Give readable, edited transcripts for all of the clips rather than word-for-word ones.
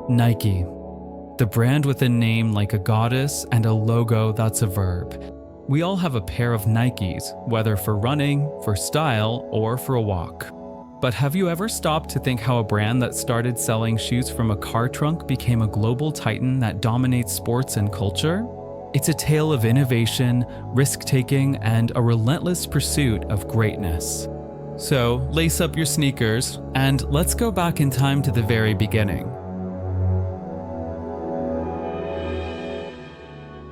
Nike. The brand with a name like a goddess and a logo that's a verb. We all have a pair of Nikes, whether for running, for style, or for a walk. But have you ever stopped to think how a brand that started selling shoes from a car trunk became a global titan that dominates sports and culture? It's a tale of innovation, risk-taking, and a relentless pursuit of greatness. So, lace up your sneakers, and let's go back in time to the very beginning.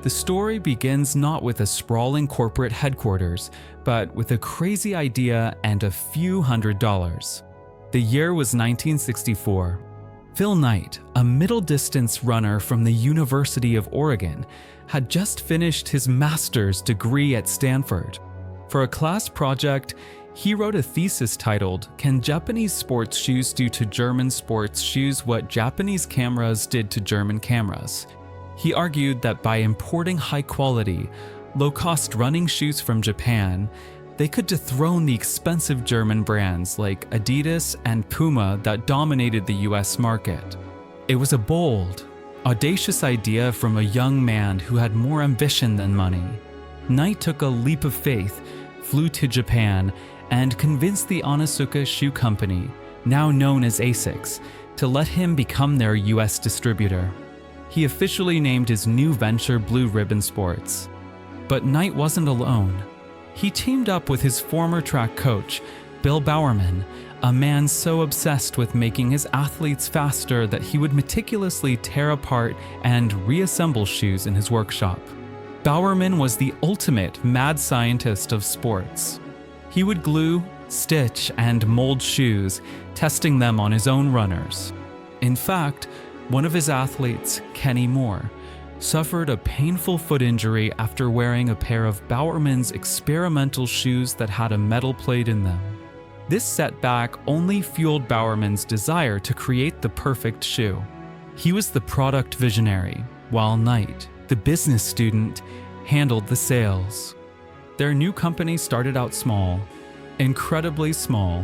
The story begins not with a sprawling corporate headquarters, but with a crazy idea and a few $100s. The year was 1964. Phil Knight, a middle-distance runner from the University of Oregon, had just finished his master's degree at Stanford. For a class project, he wrote a thesis titled, "Can Japanese sports shoes do to German sports shoes what Japanese cameras did to German cameras?" He argued that by importing high-quality, low-cost running shoes from Japan, they could dethrone the expensive German brands like Adidas and Puma that dominated the US market. It was a bold, audacious idea from a young man who had more ambition than money. Knight took a leap of faith, flew to Japan, and convinced the Onitsuka Shoe Company, now known as ASICS, to let him become their US distributor. He officially named his new venture Blue Ribbon Sports. But Knight wasn't alone. He teamed up with his former track coach, Bill Bowerman, a man so obsessed with making his athletes faster that he would meticulously tear apart and reassemble shoes in his workshop. Bowerman was the ultimate mad scientist of sports. He would glue, stitch, and mold shoes, testing them on his own runners. In fact, one of his athletes, Kenny Moore, suffered a painful foot injury after wearing a pair of Bowerman's experimental shoes that had a metal plate in them. This setback only fueled Bowerman's desire to create the perfect shoe. He was the product visionary, while Knight, the business student, handled the sales. Their new company started out small, incredibly small.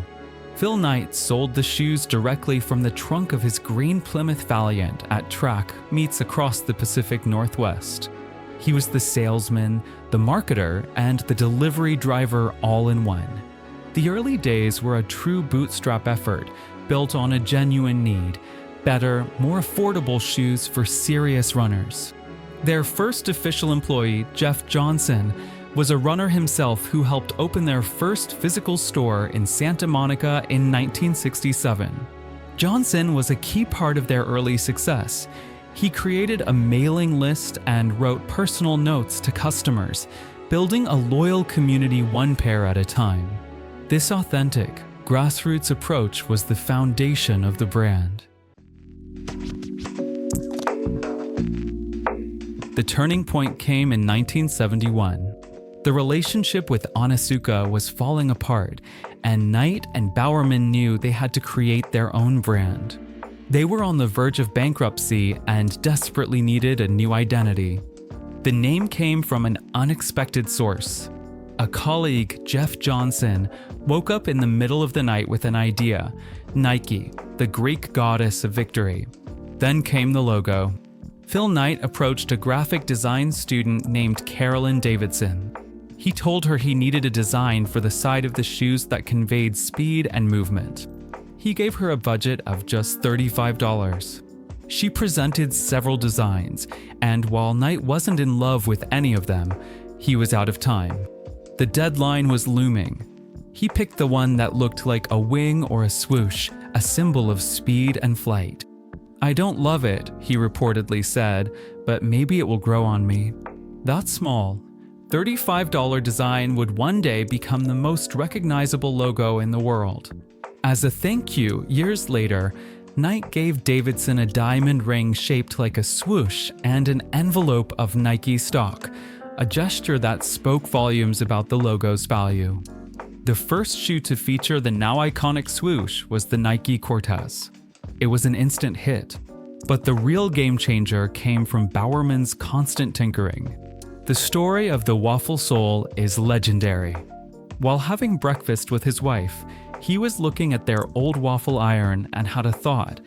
Phil Knight sold the shoes directly from the trunk of his green Plymouth Valiant at track meets across the Pacific Northwest. He was the salesman, the marketer, and the delivery driver all in one. The early days were a true bootstrap effort, built on a genuine need: better, more affordable shoes for serious runners. Their first official employee, Jeff Johnson, was a runner himself who helped open their first physical store in Santa Monica in 1967. Johnson was a key part of their early success. He created a mailing list and wrote personal notes to customers, building a loyal community one pair at a time. This authentic, grassroots approach was the foundation of the brand. The turning point came in 1971. The relationship with Onitsuka was falling apart, and Knight and Bowerman knew they had to create their own brand. They were on the verge of bankruptcy and desperately needed a new identity. The name came from an unexpected source. A colleague, Jeff Johnson, woke up in the middle of the night with an idea: Nike, the Greek goddess of victory. Then came the logo. Phil Knight approached a graphic design student named Carolyn Davidson. He told her he needed a design for the side of the shoes that conveyed speed and movement. He gave her a budget of just $35. She presented several designs, and while Knight wasn't in love with any of them, he was out of time. The deadline was looming. He picked the one that looked like a wing or a swoosh, a symbol of speed and flight. "I don't love it," he reportedly said, "but maybe it will grow on me." That small, $35 design would one day become the most recognizable logo in the world. As a thank you, years later, Knight gave Davidson a diamond ring shaped like a swoosh and an envelope of Nike stock, a gesture that spoke volumes about the logo's value. The first shoe to feature the now iconic swoosh was the Nike Cortez. It was an instant hit, but the real game changer came from Bowerman's constant tinkering. The story of the waffle sole is legendary. While having breakfast with his wife, he was looking at their old waffle iron and had a thought: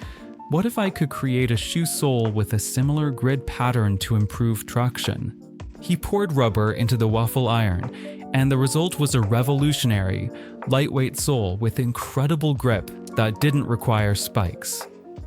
What if I could create a shoe sole with a similar grid pattern to improve traction? He poured rubber into the waffle iron, and the result was a revolutionary, lightweight sole with incredible grip that didn't require spikes.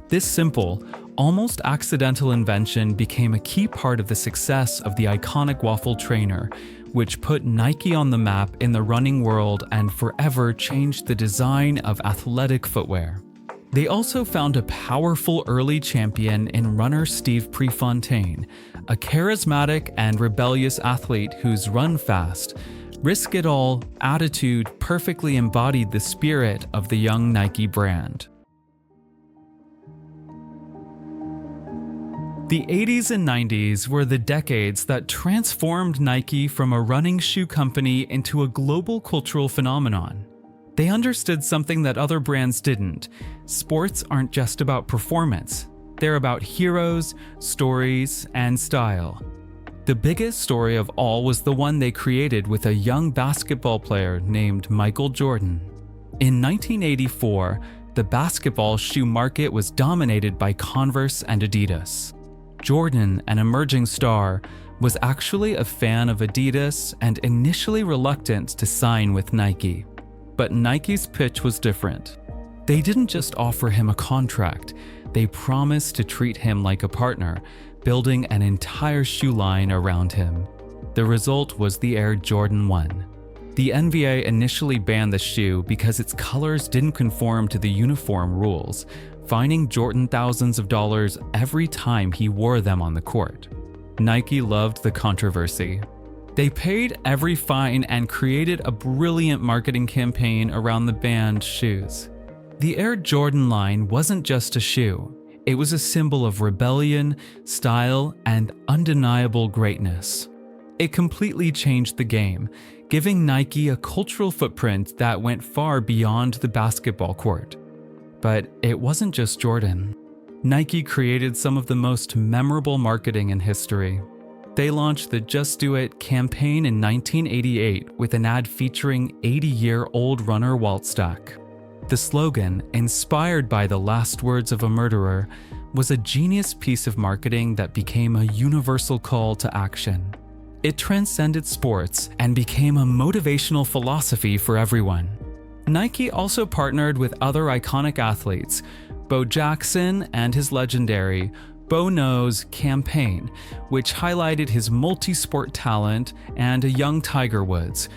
This simple, almost accidental invention became a key part of the success of the iconic waffle trainer, which put Nike on the map in the running world and forever changed the design of athletic footwear. They also found a powerful early champion in runner Steve Prefontaine, a charismatic and rebellious athlete whose run fast, risk it all attitude perfectly embodied the spirit of the young Nike brand. The 80s and 90s were the decades that transformed Nike from a running shoe company into a global cultural phenomenon. They understood something that other brands didn't. Sports aren't just about performance. They're about heroes, stories, and style. The biggest story of all was the one they created with a young basketball player named Michael Jordan. In 1984, the basketball shoe market was dominated by Converse and Adidas. Jordan, an emerging star, was actually a fan of Adidas and initially reluctant to sign with Nike. But Nike's pitch was different. They didn't just offer him a contract, they promised to treat him like a partner, building an entire shoe line around him. The result was the Air Jordan 1. The NBA initially banned the shoe because its colors didn't conform to the uniform rules, fining Jordan thousands of dollars every time he wore them on the court. Nike loved the controversy. They paid every fine and created a brilliant marketing campaign around the banned shoes. The Air Jordan line wasn't just a shoe. It was a symbol of rebellion, style, and undeniable greatness. It completely changed the game, giving Nike a cultural footprint that went far beyond the basketball court. But it wasn't just Jordan. Nike created some of the most memorable marketing in history. They launched the Just Do It campaign in 1988 with an ad featuring 80-year-old runner Walt Stack. The slogan, inspired by the last words of a murderer, was a genius piece of marketing that became a universal call to action. It transcended sports and became a motivational philosophy for everyone. Nike also partnered with other iconic athletes, Bo Jackson and his legendary Bo Knows campaign, which highlighted his multi-sport talent, and a young Tiger Woods,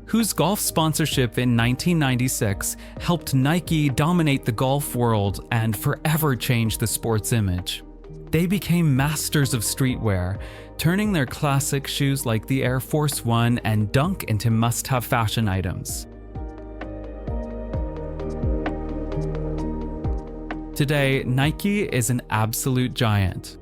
whose golf sponsorship in 1996 helped Nike dominate the golf world and forever change the sports image. They became masters of streetwear, turning their classic shoes like the Air Force One and Dunk into must-have fashion items. Today, Nike is an absolute giant.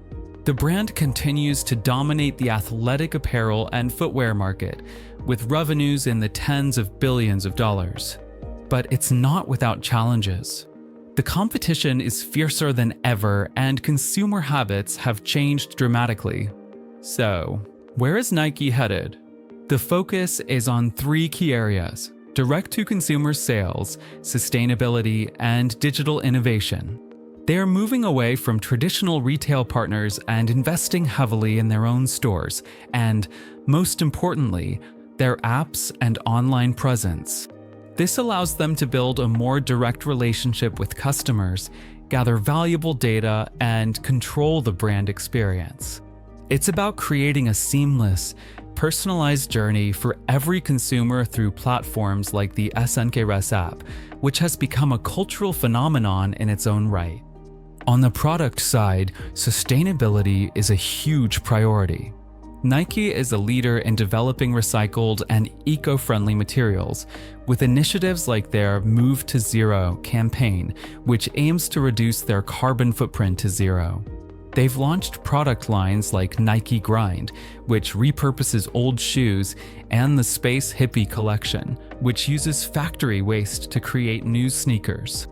The brand continues to dominate the athletic apparel and footwear market, with revenues in the tens of billions of dollars. But it's not without challenges. The competition is fiercer than ever, and consumer habits have changed dramatically. So, where is Nike headed? The focus is on three key areas: direct-to-consumer sales, sustainability, and digital innovation. They are moving away from traditional retail partners and investing heavily in their own stores and, most importantly, their apps and online presence. This allows them to build a more direct relationship with customers, gather valuable data, and control the brand experience. It's about creating a seamless, personalized journey for every consumer through platforms like the SNKRS app, which has become a cultural phenomenon in its own right. On the product side, sustainability is a huge priority. Nike is a leader in developing recycled and eco-friendly materials, with initiatives like their Move to Zero campaign, which aims to reduce their carbon footprint to zero. They've launched product lines like Nike Grind, which repurposes old shoes, and the Space Hippie collection, which uses factory waste to create new sneakers.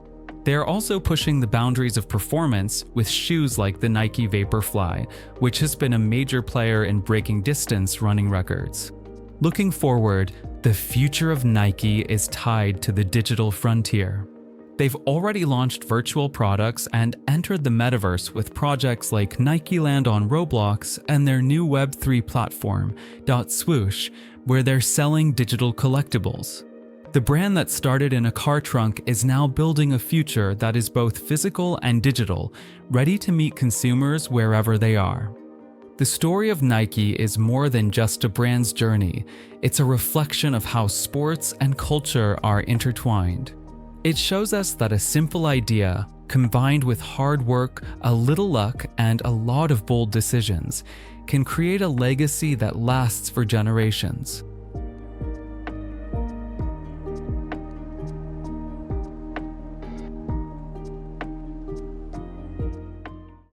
They are also pushing the boundaries of performance with shoes like the Nike Vaporfly, which has been a major player in breaking distance running records. Looking forward, the future of Nike is tied to the digital frontier. They've already launched virtual products and entered the metaverse with projects like Nike Land on Roblox and their new Web3 platform, Swoosh, where they're selling digital collectibles. The brand that started in a car trunk is now building a future that is both physical and digital, ready to meet consumers wherever they are. The story of Nike is more than just a brand's journey. It's a reflection of how sports and culture are intertwined. It shows us that a simple idea, combined with hard work, a little luck, and a lot of bold decisions, can create a legacy that lasts for generations.